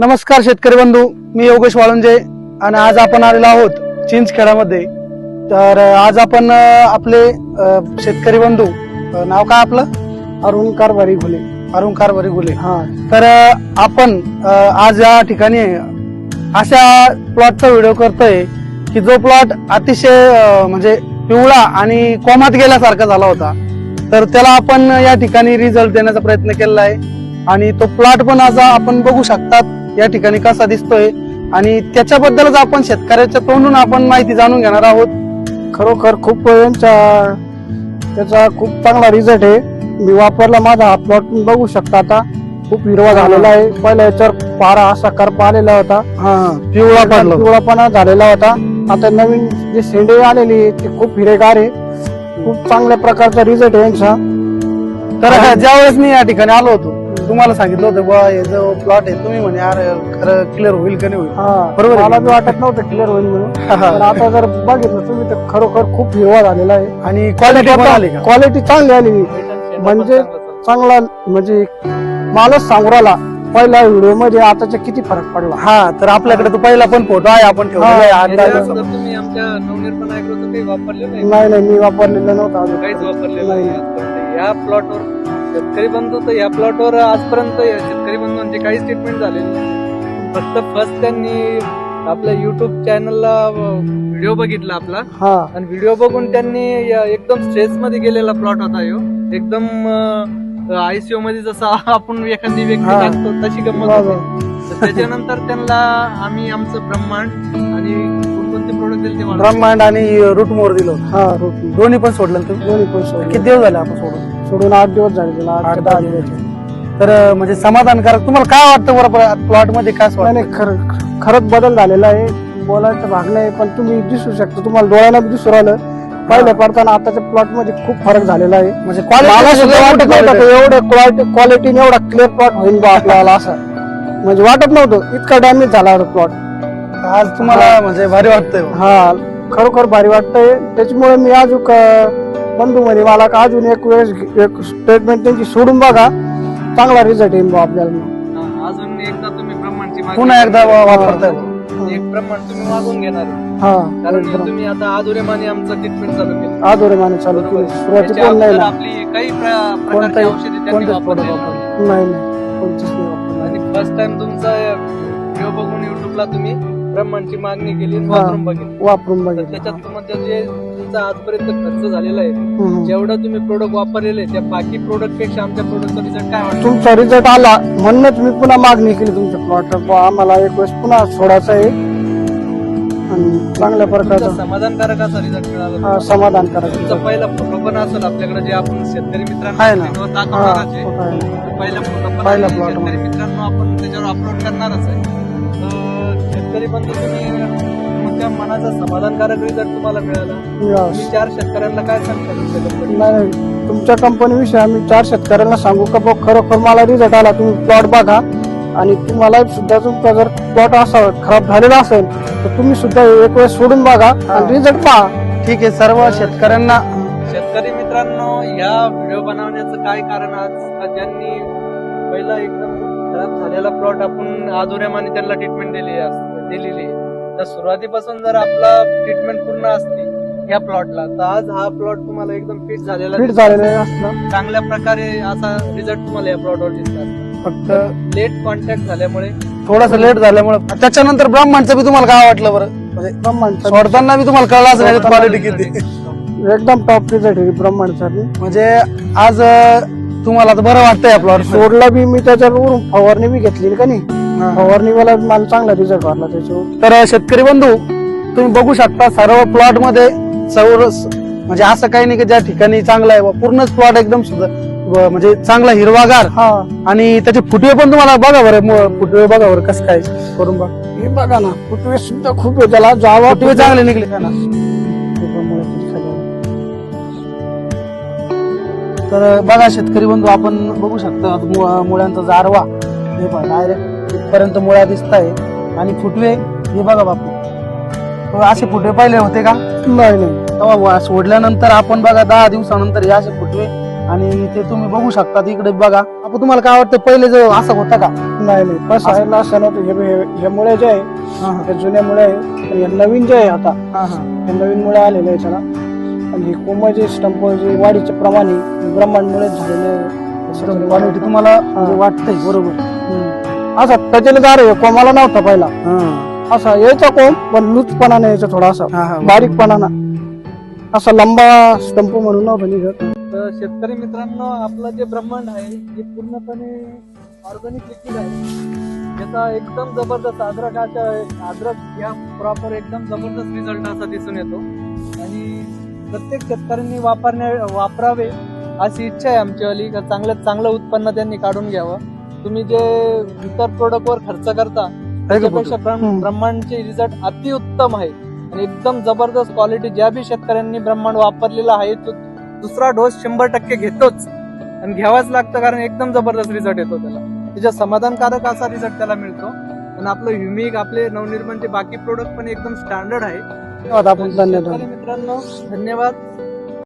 नमस्कार शेतकरी बंधू, मी योगेश वाळुंजे आणि आज आपण आलेलो आहोत चिंचखेडामध्ये. तर आज आपण आपले शेतकरी बंधू, नाव काय आपलं? अरुण कारभारी घुले. अरुण कारभारी घुले. हा, तर आपण आज या ठिकाणी अशा प्लॉटचा व्हिडिओ करतोय की जो प्लॉट अतिशय म्हणजे पिवळा आणि कोमात गेल्यासारखा झाला होता. तर त्याला आपण या ठिकाणी रिझल्ट देण्याचा प्रयत्न केलेला आहे आणि तो प्लॉट पण आज आपण बघू शकतात या ठिकाणी कसा दिसतोय आणि त्याच्याबद्दलच आपण शेतकऱ्याच्या तोंडून आपण माहिती जाणून घेणार आहोत. खरोखर खूप त्याचा खूप चांगला रिझल्ट आहे. मी वापरला, माझा हा प्लॉट बघू शकता. आता खूप हिरवा झालेला आहे. पहिल्या याच्यावर पारा असा करपा आलेला होता, पिवळापणा झालेला होता. आता नवीन जे शेंडे आलेली ते खूप हिरेगार आहे. खूप चांगल्या प्रकारचा रिझल्ट आहे यांचा. तर ज्यावेळेस मी या ठिकाणी आलो होतो तुम्हाला सांगितलं होतं बा हे जो प्लॉट आहे तुम्ही म्हणे यार खरं क्लिअर होईल का नाही होईल. बरोबर, मला बी वाटत नव्हतं क्लिअर होईल म्हणून. पण आता जर बघितलं तुम्ही तर खरोखर खूप हिरवा झालेला आहे आणि क्वालिटी चांगली आली. म्हणजे चांगला, म्हणजे मालच सांगू राहिला पहिल्या व्हिडिओ मध्ये आताच्या किती फरक पडला. हा, तर आपल्याकडे तो पहिला पण फोटो आहे आपण ठेवलेला आहे. तुम्ही आमच्या नवनिर्माण ऍग्रोचं काही वापरलेलं नाही? नाही, मी वापरलेलं नव्हतं अजून. काहीच वापरलेलं नाही. या प्लॉटवर शेतकरी बंधू तर या प्लॉटवर आजपर्यंत शेतकरी बंधूंची काहीच ट्रीटमेंट झालेली नाही. फक्त फर्स्ट त्यांनी आपल्या युट्यूब चॅनलला व्हिडिओ बघितला आपला आणि व्हिडिओ बघून त्यांनी एकदम स्ट्रेस मध्ये गेलेला प्लॉट होता ह्यो. एकदम आयसीयू मध्ये जसा आपण एखादी व्यक्ती टाकतो तशी गंमत होती. त्याच्यानंतर त्यांना आम्ही आमचं ब्रह्मांड आणि कोणते प्रोडक्ट दिले ते ब्रह्मांड आणि रूट मोर दिलं. दोन्ही पण सोडलं तुम्ही? दोन्ही पण सोडलं. किती दिवस झाले आपण सोडून? 8 दिवस झाले त्याला, 8-10 दिवस. तर म्हणजे समाधानकारक तुम्हाला काय वाटतं बरोबर प्लॉट मध्ये? काय नाही, खरंच बदल झालेला आहे. बोलायचं भाग नाही, पण तुम्ही दिसू शकता, तुम्हाला डोळ्याला दिसू राहिलं. पहिल्या पडताना आताच्या प्लॉट मध्ये खूप फरक झालेला आहे. म्हणजे एवढं क्वालिटीने एवढा क्लिअर प्लॉट होईल बा आपल्याला असं म्हणजे वाटत नव्हतं. इतका डॅमेज झाला होता प्लॉट. आज तुम्हाला म्हणजे भारी वाटतंय? हा, खरोखर भारी वाटतंय. त्याच्यामुळे मी अजून बंधू म्हणे मला का अजून एक वेळेस एक स्टेटमेंट त्यांची सोडून बघा, चांगला रिझल्ट येईल बा आपल्याला. अजून एकदा तुम्ही ब्रह्मांडची पुन्हा एकदा वापरताय? एक ब्रह्मांड तुम्ही मागून घेणार. कारण तुम्ही आता आधुरेमाने आमचं ट्रीटमेंट चालू केलं. आधुरेमाने चालू केलं. सुरुवाती पण नाही आपली काही प्रकारची औषधी त्यांनी वापरली नाही. आणि फर्स्ट टाइम तुमचा व्हिडिओ बघून युट्यूबला तुम्ही ब्रह्मांडची मागणी केली, वापरून बघितलं. त्याच्यात तुमचं जे तुमचा आजपर्यंत खर्च झालेला आहे, जेवढं तुम्ही प्रोडक्ट वापरलेले त्या बाकी प्रोडक्ट पेक्षा आमच्या प्रोडक्टचा रिझल्ट काय वाटतं? तुमचा रिझल्ट आला म्हणूनच मी पुन्हा मागणी केली तुमच्या प्लॉट. आम्हाला एक वेळेस पुन्हा सोडायचं आहे आणि चांगल्या प्रकारचा समाधानकारक असा रिझल्ट मिळाला. समाधानकारक. तुमचा पहिला फोटो पण असेल आपल्याकडे, जे आपण शेतकरी मित्रांना पहिला फोटो पण शेतकरी मित्रांनो आपण त्याच्यावर अपलोड करणारच आहे. शेतकरी बंधू, तुमच्या मनाचा समाधानकारक रिझल्ट तुम्हाला मिळाला. तुम्ही 4 शेतकऱ्यांना काय सांगता? नाही, तुमच्या कंपनीविषयी आम्ही 4 शेतकऱ्यांना सांगू का बघ खरोखर मला रिझल्ट आला, तुम्ही प्लॉट बघा आणि तुम्हाला सुद्धा तुमचा जर प्लॉट असा खराब झालेला असेल तर तुम्ही सुद्धा एक वेळ सोडून बघा आणि रिझल्ट पहा. ठीक आहे. सर्व शेतकऱ्यांना, शेतकरी मित्रांनो, या व्हिडिओ बनवण्याचं काय कारण आज ज्यांनी पहिला एकदम खराब झालेला प्लॉट आपण आधुरेमाने त्यांना ट्रीटमेंट दिलेली तर सुरुवातीपासून जर आपला ट्रीटमेंट पूर्ण असती या प्लॉटला तर आज हा प्लॉट तुम्हाला एकदम फिट झालेला असतं. चांगल्या प्रकारे असा रिझल्ट तुम्हाला या प्लॉटवर दिसतात. फक्त लेट कॉन्टॅक्ट झाल्यामुळे, थोडस लेट झाल्यामुळे. त्याच्यानंतर ब्रह्मांडचं बी तुम्हाला काय वाटलं बरं? म्हणजे ब्रह्मांड सोडताना बी तुम्हाला कळलं असेल क्वालिटी किती एकदम टॉप रिझल्ट आहे ब्रह्मांडचा. म्हणजे आज तुम्हाला आता बरं वाटतंय या प्लॉट सोडला बी मी त्याच्यावरून फवारणी बी घेतली का नाही. फवारणी मला चांगला रिझल्ट वाटला त्याच्यावर. तर शेतकरी बंधू, तुम्ही बघू शकता सर्व प्लॉट मध्ये चौरस म्हणजे असं काही नाही की ज्या ठिकाणी चांगला आहे पूर्णच प्लॉट एकदम म्हणजे चांगला हिरवागार. आणि त्याचे फुटवे पण तुम्हाला बघा बरं, फुटवे बघा बरं कसं काय करून बघा. हे बघा ना, फुटवे सुद्धा खूप आहे त्याला. जावा फुटवे चांगले निघले का ना. तर बघा शेतकरी बंधू, आपण बघू शकता मुळ्यांचा जारवा हे बघा डायरेक्ट इथपर्यंत मुळ्या दिसत आहे. आणि फुटवे हे बघा बापू, असे फुटवे पहिले होते का? नाही. तेव्हा सोडल्यानंतर आपण बघा 10 दिवसानंतर हे असे फुटवे आणि ते तुम्ही बघू शकता. इकडे बघा बापू तुम्हाला काय वाटतं पहिले जो असं होता का? नाही नाही पण साहेबला असं नव्हतं. हे मुळे जे आहे हे जुन्या मुळे आहे आणि हे नवीन जे आहे आता हे नवीन मुळे आलेले आहे त्याला. आणि हे कोंबाचे स्टंप जे वाढीचे प्रमाण आहे ब्रह्मांडमुळे झालेले आहे. क्वालिटी तुम्हाला म्हणजे वाटतंय बरोबर. असा टचेलदार आहे कोमाला नव्हता पहिला. असा यायचा कोंब पण लूजपणाने यायचा थोडा असा बारीकपणाना. असा लंबा स्टंप म्हणून नव्हता निघत. तर शेतकरी मित्रांनो, आपलं जे ब्रह्मांड आहे हे पूर्णपणे ऑर्गॅनिक लिक्विड आहे. याचा एकदम जबरदस्त अद्रक या प्रॉपर एकदम जबरदस्त रिझल्ट असा दिसून येतो आणि प्रत्येक शेतकऱ्यांनी वापरावे अशी इच्छा आहे आमचीवाली. चांगल्यात चांगलं उत्पन्न त्यांनी काढून घ्यावं. तुम्ही जे इतर प्रोडक्टवर खर्च करता त्याच्यापेक्षा ब्रह्मांडचे रिझल्ट अतिउत्तम आहे आणि एकदम जबरदस्त क्वालिटी. ज्या बी शेतकऱ्यांनी ब्रह्मांड वापरलेला आहे तो दुसरा डोस 100% घेतोच आणि घ्यावाच लागतं, कारण एकदम जबरदस्त रिझल्ट येतो त्याला. त्याच्या समाधानकारक असा रिझल्ट त्याला मिळतो. आणि आपलं ह्युमिक, आपले नवनिर्माणचे बाकी प्रोडक्ट पण एकदम स्टँडर्ड आहे. धन्यवाद आपण. धन्यवाद शेतकरी मित्रांनो, धन्यवाद.